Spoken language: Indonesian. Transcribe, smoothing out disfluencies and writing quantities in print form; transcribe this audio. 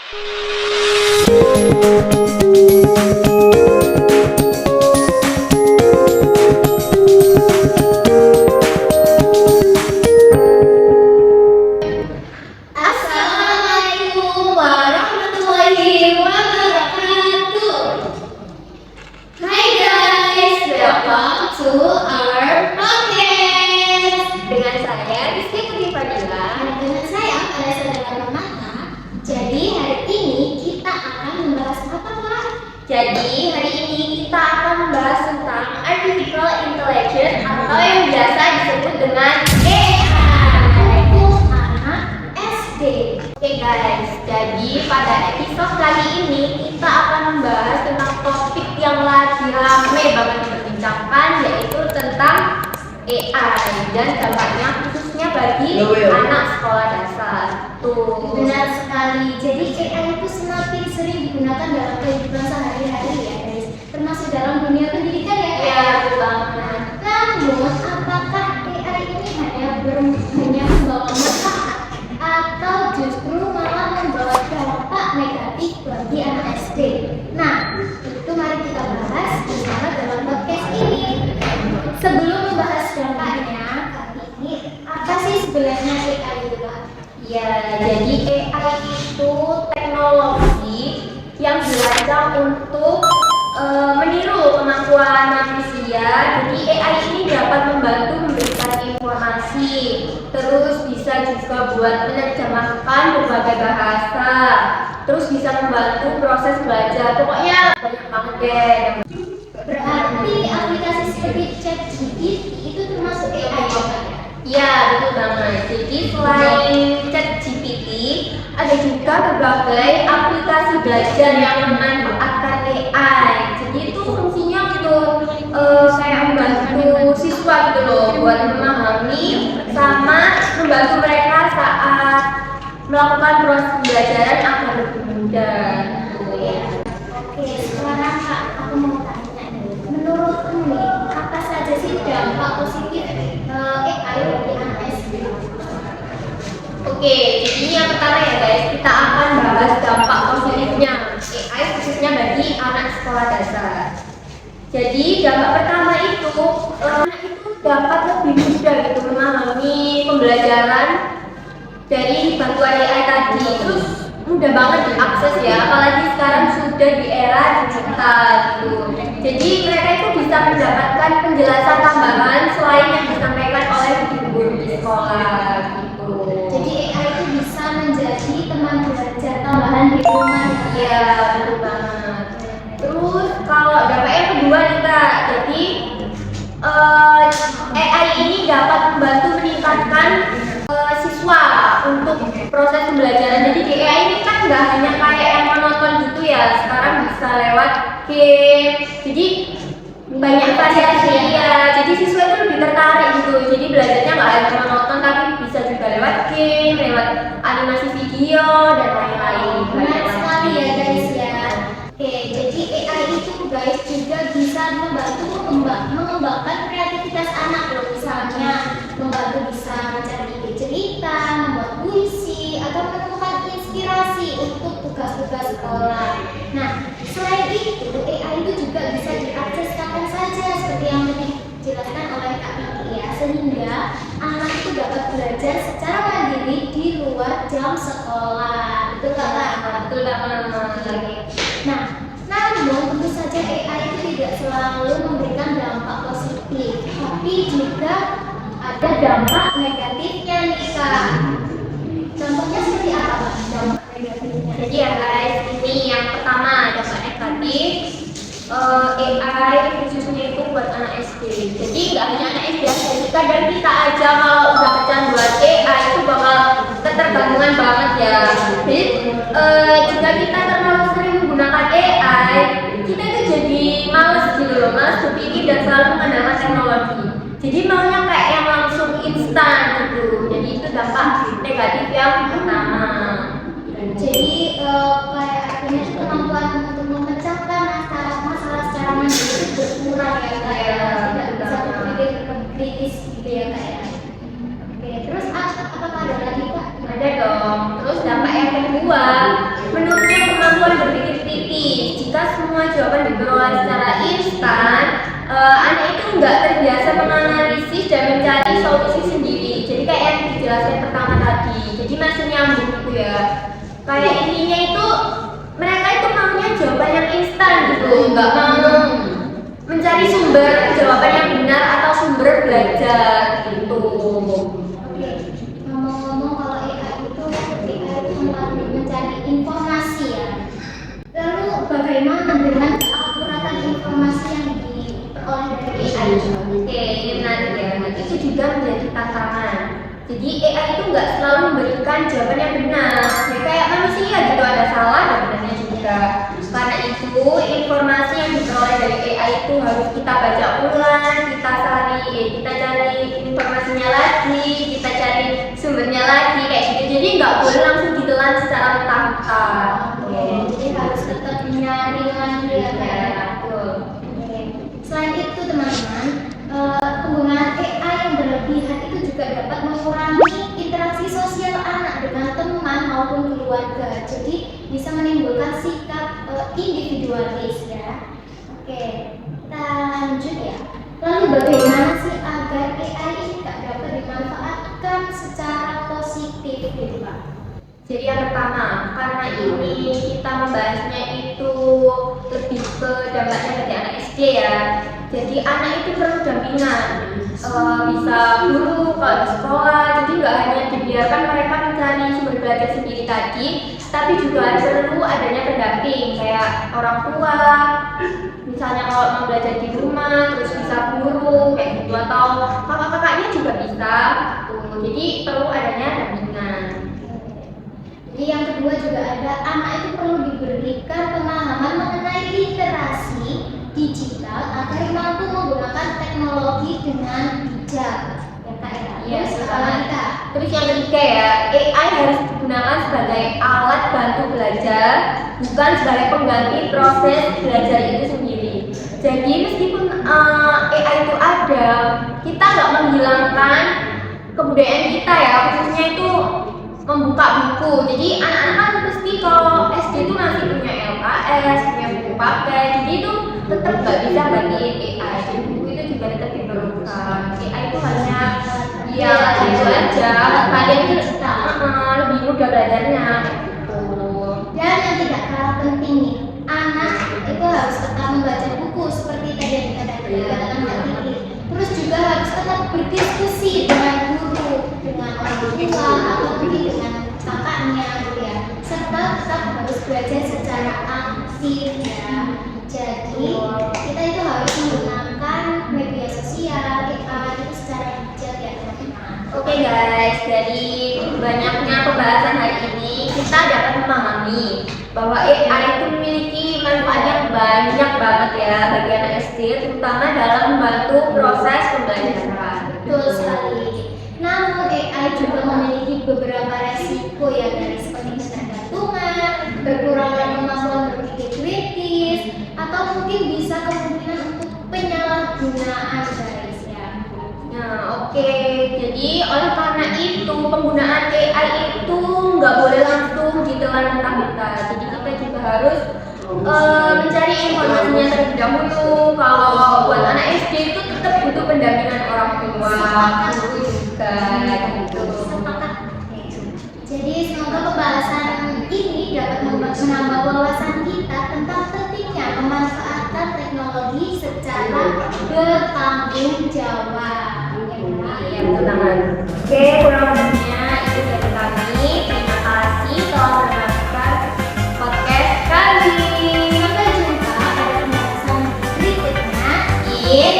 Assalamualaikum warahmatullahi wabarakatuh. Hai guys, welcome to our podcast. Dengan saya Rizky Putri Fadila dan dengan saya Alessa Dalamata. Jadi hari ini kita akan membahas apa, Kak? Jadi hari ini kita akan membahas tentang Artificial Intelligence atau yang biasa disebut dengan AI untuk anak SD. Oke guys, jadi pada episode kali ini kita akan membahas tentang topik yang lagi rame banget diperbincangkan, yaitu tentang AI dan dampaknya khususnya bagi anak sekolah dasar. Tuh, benar sekali. Jadi AI itu semakin sering digunakan dalam kehidupan sehari-hari ya guys, termasuk dalam dunia pendidikan ya. Iya, betul banget. Namun, apakah AI ini hanya membawa manfaat atau justru malah membawa dampak negatif bagi anak SD? Nah, itu mari kita bahas bersama dalam podcast ini. Sebelum membahas dampaknya, kali ini apa sih sebenarnya AI itu, Kak? Ya, jadi AI itu teknologi yang dirancang untuk meniru kemampuan manusia. Jadi AI ini dapat membantu memberikan informasi, terus bisa juga buat menerjemahkan berbagai bahasa, terus bisa membantu proses belajar. Pokoknya banyak banget deh. Berarti aplikasi seperti ChatGPT itu termasuk AI ya? Iya, betul banget. Jadi selain ChatGPT, ada juga berbagai aplikasi belajar yang memanfaatkan AI. Jadi itu fungsinya untuk kayak membantu siswa gitu loh, buat memahami sama membantu mereka saat melakukan proses pembelajaran agar lebih mudah. Oke, sekarang Kak, aku mau tanya nih. Menurutmu nih, apa saja sih dampak positif AI bagi anak SD? Oke, jadi yang pertama ya guys, kita akan bahas dampak positifnya AI khususnya bagi anak sekolah dasar. Jadi dampak pertama itu anak itu dapat lebih mudah gitu memahami pembelajaran dari bantuan AI tadi. Terus mudah banget diakses ya, apalagi sekarang sudah di era digital gitu. Jadi mereka itu bisa mendapatkan penjelasan tambahan selain yang disampaikan oleh guru di sekolah gitu. Jadi AI itu bisa menjadi teman belajar tambahan di rumah. Iya, betul banget. Terus kalau dampak yang kedua nih Kak, jadi AI ini dapat membantu meningkatkan siswa untuk proses pembelajaran. Jadi di AI ini kan nggak hanya kayak yang menonton gitu ya, sekarang bisa lewat game. Jadi banyak variasi ya. Jadi siswa itu lebih tertarik gitu. Jadi belajarnya nggak hanya menonton, tapi bisa juga lewat game, lewat animasi video dan lain-lain. Banyak sekali ya guys ya. Oke, jadi AI itu guys juga bisa membantu mengembangkan kreativitas anak loh. Misalnya membantu bisa mencari ide cerita, membuat puisi, atau menemukan inspirasi untuk tugas-tugas sekolah. Nah, selain itu AI itu juga bisa diakses kapan saja seperti yang tadi dijelaskan oleh Kak Vicky ya, sehingga anak itu dapat belajar secara mandiri di luar jam sekolah. Betul Kak? Betul banget. Nah, namun tentu saja AI itu tidak selalu memberikan dampak positif, tapi juga ada dampak negatifnya nih Kak. Contohnya seperti apa Kak? Dampak negatifnya. Jadi ya guys, ini yang pertama dampak negatif AI khususnya itu buat anak SD. Jadi nggak hanya anak SD aja, kadang kita aja kalau udah kecanduan AI itu bakal ketergantungan banget ya. Jadi jika kita terlalu sering menggunakan AI, kita itu jadi males gitu loh, males berpikir dan selalu mengandalkan teknologi. Jadi maunya kayak yang langsung instan gitu. Jadi itu dampak negatif yang pertama. Jadi kayak artinya kemampuan untuk memecahkan masalah secara mandiri itu berkurang ya kayak tidak bisa berpikir kritis gitu ya kayak. Oke, terus apakah ada lagi Kak? Ada dong. Terus dampak yang kedua, menunjukkan kemampuan berpikir kritis. Jika semua jawaban diperoleh secara instan, anak itu nggak terbiasa menganalisis dan mencari solusi sendiri. Jadi kayak yang dijelaskan pertama tadi. Jadi masih nyambung gitu ya. Kayak intinya itu mereka itu maunya jawaban yang instan gitu, nggak mau mencari sumber jawaban yang benar atau sumber belajar gitu. Oke, ngomong-ngomong kalau AI itu mencari informasi ya. Lalu bagaimana dengan keakuratan informasi yang diperoleh dari AI? Oke, ini menarik ya. Itu juga menjadi tantangan. Jadi AI itu nggak selalu memberikan jawaban yang benar. Ya kayak manusia gitu, ada salah dan benarnya juga. Karena itu informasi yang diperoleh dari AI itu harus kita baca ulang, kita cari informasinya lagi, kita cari sumbernya lagi kayak gitu. Jadi nggak boleh langsung ditelan secara mentah-mentah. Jadi harus tetap nyari lagi ya kayak. Betul. Selain itu teman-teman, penggunaan AI yang berlebihan itu juga dapat mengurangi interaksi sosial anak dengan teman maupun keluarga. Jadi bisa menimbulkan sikap individualis ya. Oke, kita lanjut ya. Lalu bagaimana sih agar AI ini dapat dimanfaatkan secara positif gitu Pak? Jadi yang pertama, karena ini kita membahasnya itu lebih ke dampaknya bagi anak SD ya. Jadi anak itu perlu dampingan, bisa guru kalau di sekolah. Jadi nggak hanya dibiarkan mereka mencari sumber belajar sendiri tadi, tapi juga perlu adanya pendamping kayak orang tua. Misalnya kalau mau belajar di rumah, terus bisa guru kayak gitu, atau kakak-kakaknya juga bisa. Jadi perlu adanya dampingan. Jadi yang kedua juga ada anak itu perlu diberikan pemahaman mengenai literasi digital agar mampu menggunakan teknologi dengan bijak. Ya Kak ya. Iya, Terus terus yang ketiga ya, AI harus digunakan sebagai alat bantu belajar, bukan sebagai pengganti proses belajar itu sendiri. Jadi meskipun AI itu ada, kita nggak menghilangkan kebudayaan kita ya, khususnya itu membuka buku. Jadi anak-anak kan pasti kalau SD itu masih punya LKS, punya buku pakai, jadi itu tetap nggak bisa gantiin AI. Jadi buku itu juga tetap diperlukan. AI itu hanya ya itu aja. Kalian itu lebih mudah belajarnya. Dan yang tidak kalah penting nih, anak itu harus tetap membaca buku seperti tadi yang dikatakan Kak Titi. Terus juga harus tetap berdiskusi dengan guru, dengan orang tua atau mungkin dengan kakaknya gitu ya. Serta tetap harus belajar secara aktif ya. Jadi kita itu harus menggunakan media sosial, AI itu secara bijak ya teman-teman. Oke guys, dari banyaknya pembahasan hari ini kita dapat memahami bahwa AI itu memiliki manfaat yang banyak banget ya bagi anak SD, terutama dalam membantu proses pembelajaran. Betul sekali. Namun AI juga memiliki beberapa resiko ya guys, seperti ketergantungan, berkurangnya kemampuan berpikir kritis, atau mungkin bisa kemungkinan untuk penyalahgunaan guys ya. Nah, oke. Jadi oleh karena itu penggunaan AI itu nggak boleh langsung ditelan mentah-mentah. Jadi kita juga harus mencari informasinya terlebih dahulu. Kalau buat anak SD itu tetap butuh pendampingan orang tua, guru juga gitu. Sepakat. Jadi semoga pembahasan ini dapat menambah wawasan kita tentang pentingnya pemanfaatan teknologi secara bertanggung jawab. Iya, betul banget. Oke, kurang lebihnya itu dari kami. Terima kasih telah menonton podcast kami. Sampai jumpa pada pembahasan berikutnya. In